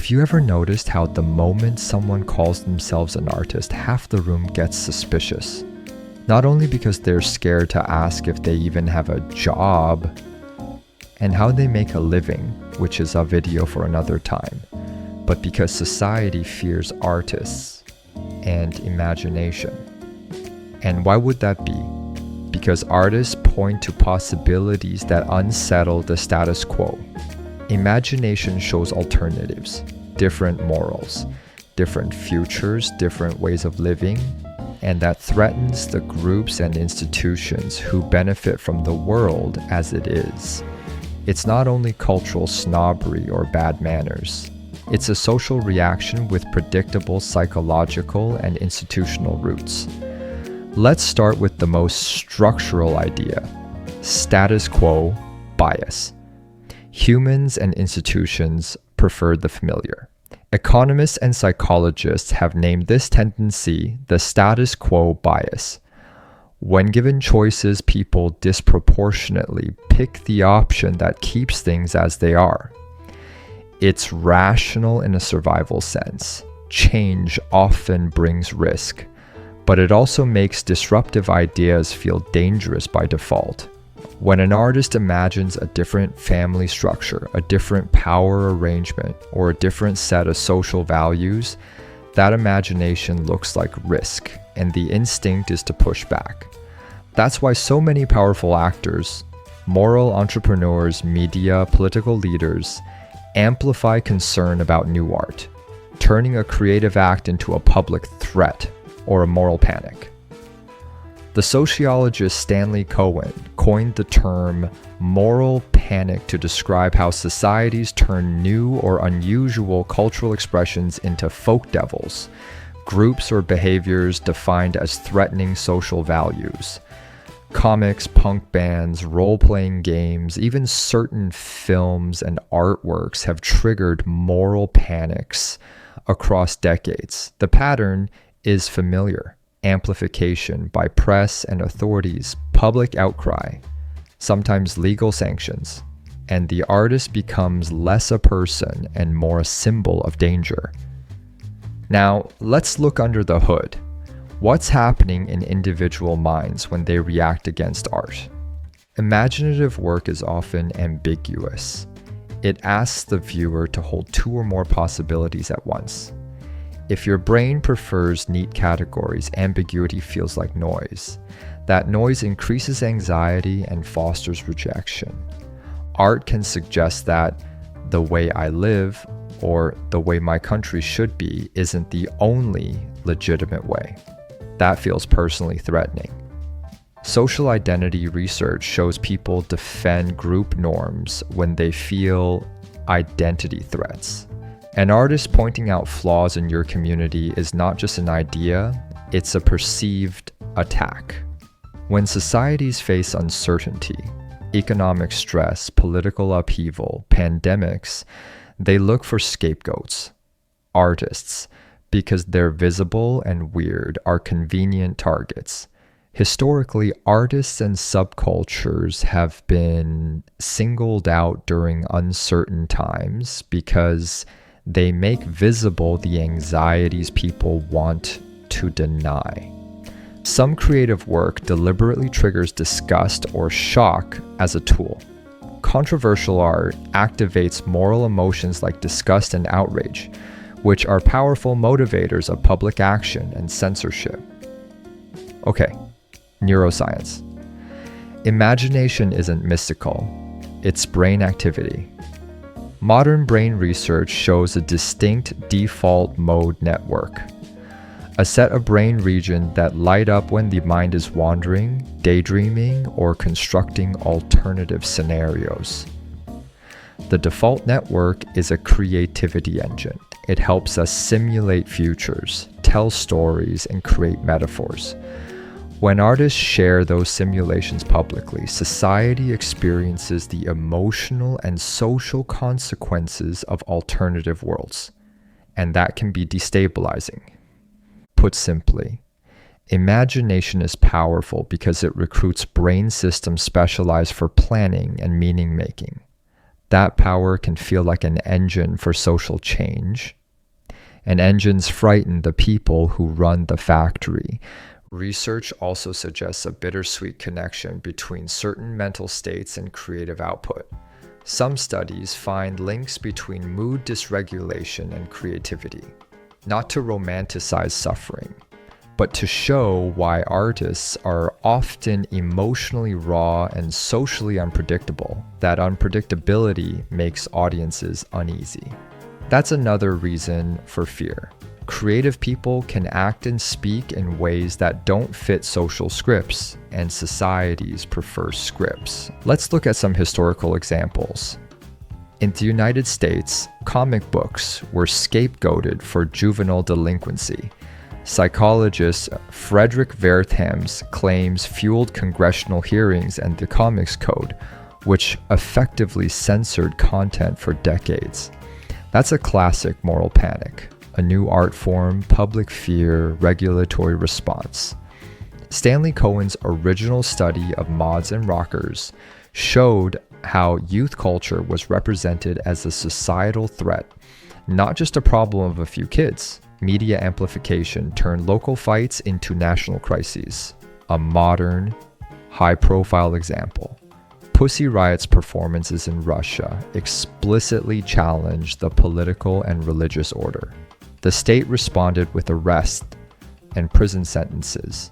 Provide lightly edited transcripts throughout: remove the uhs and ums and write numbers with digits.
Have you ever noticed how the moment someone calls themselves an artist, half the room gets suspicious? Not only because they're scared to ask if they even have a job and how they make a living, which is a video for another time, but because society fears artists and imagination. And why would that be? Because artists point to possibilities that unsettle the status quo. Imagination shows alternatives, different morals, different futures, different ways of living, and that threatens the groups and institutions who benefit from the world as it is. It's not only cultural snobbery or bad manners. It's a social reaction with predictable psychological and institutional roots. Let's start with the most structural idea: status quo bias. Humans and institutions prefer the familiar. Economists and psychologists have named this tendency the status quo bias. When given choices, people disproportionately pick the option that keeps things as they are. It's rational in a survival sense. Change often brings risk, but it also makes disruptive ideas feel dangerous by default. When an artist imagines a different family structure, a different power arrangement, or a different set of social values, that imagination looks like risk, and the instinct is to push back. That's why so many powerful actors, moral entrepreneurs, media, political leaders amplify concern about new art, turning a creative act into a public threat or a moral panic. The sociologist Stanley Cohen coined the term moral panic to describe how societies turn new or unusual cultural expressions into folk devils, groups or behaviors defined as threatening social values. Comics, punk bands, role-playing games, even certain films and artworks have triggered moral panics across decades. The pattern is familiar: amplification by press and authorities, public outcry, sometimes legal sanctions, and the artist becomes less a person and more a symbol of danger. Now, let's look under the hood. What's happening in individual minds when they react against art? Imaginative work is often ambiguous. It asks the viewer to hold two or more possibilities at once. If your brain prefers neat categories, ambiguity feels like noise. That noise increases anxiety and fosters rejection. Art can suggest that the way I live or the way my country should be isn't the only legitimate way. That feels personally threatening. Social identity research shows people defend group norms when they feel identity threats. An artist pointing out flaws in your community is not just an idea, it's a perceived attack. When societies face uncertainty, economic stress, political upheaval, pandemics, they look for scapegoats. Artists, because they're visible and weird, are convenient targets. Historically, artists and subcultures have been singled out during uncertain times because they make visible the anxieties people want to deny. Some creative work deliberately triggers disgust or shock as a tool. Controversial art activates moral emotions like disgust and outrage, which are powerful motivators of public action and censorship. Okay, neuroscience. Imagination isn't mystical, it's brain activity. Modern brain research shows a distinct default mode network, a set of brain regions that light up when the mind is wandering, daydreaming, or constructing alternative scenarios. The default network is a creativity engine. It helps us simulate futures, tell stories, and create metaphors. When artists share those simulations publicly, society experiences the emotional and social consequences of alternative worlds, and that can be destabilizing. Put simply, imagination is powerful because it recruits brain systems specialized for planning and meaning making. That power can feel like an engine for social change. And engines frighten the people who run the factory. Research also suggests a bittersweet connection between certain mental states and creative output. Some studies find links between mood dysregulation and creativity, not to romanticize suffering, but to show why artists are often emotionally raw and socially unpredictable. That unpredictability makes audiences uneasy. That's another reason for fear. Creative people can act and speak in ways that don't fit social scripts, and societies prefer scripts. Let's look at some historical examples. In the United States, comic books were scapegoated for juvenile delinquency. Psychologist Frederick Wertham's claims fueled congressional hearings and the Comics Code, which effectively censored content for decades. That's a classic moral panic. A new art form, public fear, regulatory response. Stanley Cohen's original study of mods and rockers showed how youth culture was represented as a societal threat, not just a problem of a few kids. Media amplification turned local fights into national crises. A modern, high-profile example. Pussy Riot's performances in Russia explicitly challenged the political and religious order. The state responded with arrest and prison sentences,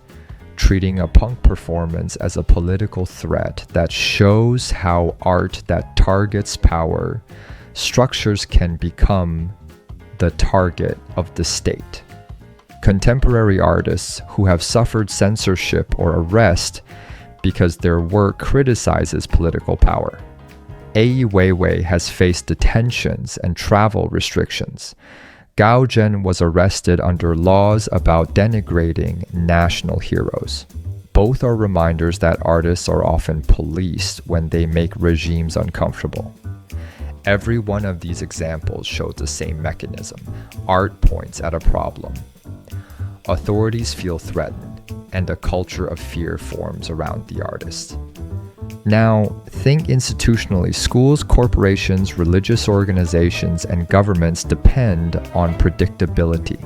treating a punk performance as a political threat that shows how art that targets power structures can become the target of the state. Contemporary artists who have suffered censorship or arrest because their work criticizes political power. Ai Weiwei has faced detentions and travel restrictions. Gao Zhen was arrested under laws about denigrating national heroes. Both are reminders that artists are often policed when they make regimes uncomfortable. Every one of these examples shows the same mechanism. Art points at a problem. Authorities feel threatened, and a culture of fear forms around the artist. Now, think institutionally. Schools, corporations, religious organizations, and governments depend on predictability.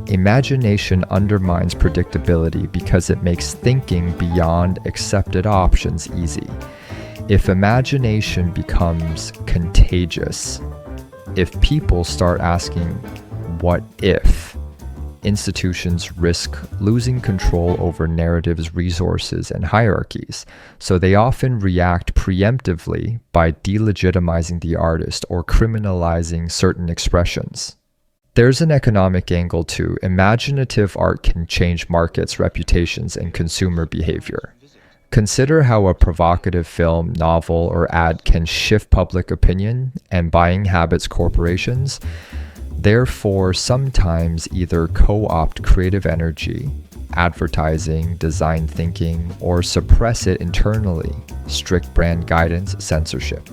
Imagination undermines predictability because it makes thinking beyond accepted options easy. If imagination becomes contagious, if people start asking, what if? Institutions risk losing control over narratives, resources, and hierarchies, so they often react preemptively by delegitimizing the artist or criminalizing certain expressions. There's an economic angle too. Imaginative art can change markets, reputations, and consumer behavior. Consider how a provocative film, novel, or ad can shift public opinion and buying habits corporations. Therefore, sometimes either co-opt creative energy, advertising, design thinking, or suppress it internally, strict brand guidance, censorship.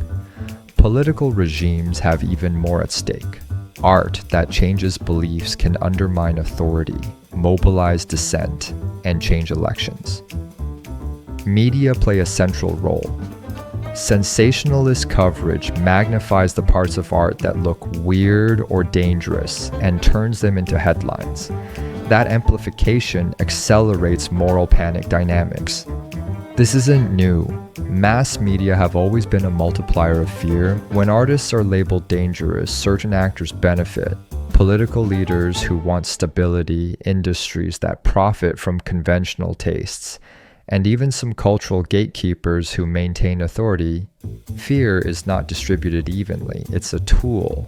Political regimes have even more at stake. Art that changes beliefs can undermine authority, mobilize dissent, and change elections. Media play a central role. Sensationalist coverage magnifies the parts of art that look weird or dangerous and turns them into headlines. That amplification accelerates moral panic dynamics. This isn't new. Mass media have always been a multiplier of fear. When artists are labeled dangerous, certain actors benefit. Political leaders who want stability, industries that profit from conventional tastes, and even some cultural gatekeepers who maintain authority. Fear is not distributed evenly, it's a tool.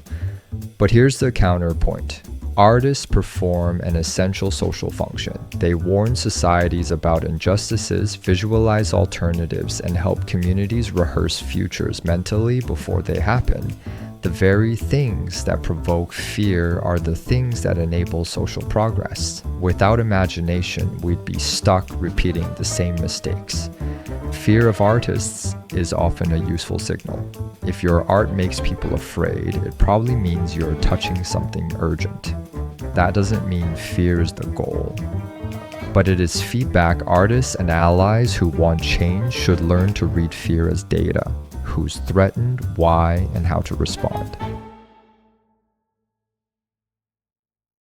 But here's the counterpoint. Artists perform an essential social function. They warn societies about injustices, visualize alternatives, and help communities rehearse futures mentally before they happen. The very things that provoke fear are the things that enable social progress. Without imagination, we'd be stuck repeating the same mistakes. Fear of artists is often a useful signal. If your art makes people afraid, it probably means you're touching something urgent. That doesn't mean fear is the goal, but it is feedback. Artists and allies who want change should learn to read fear as data. who's threatened, why, and how to respond.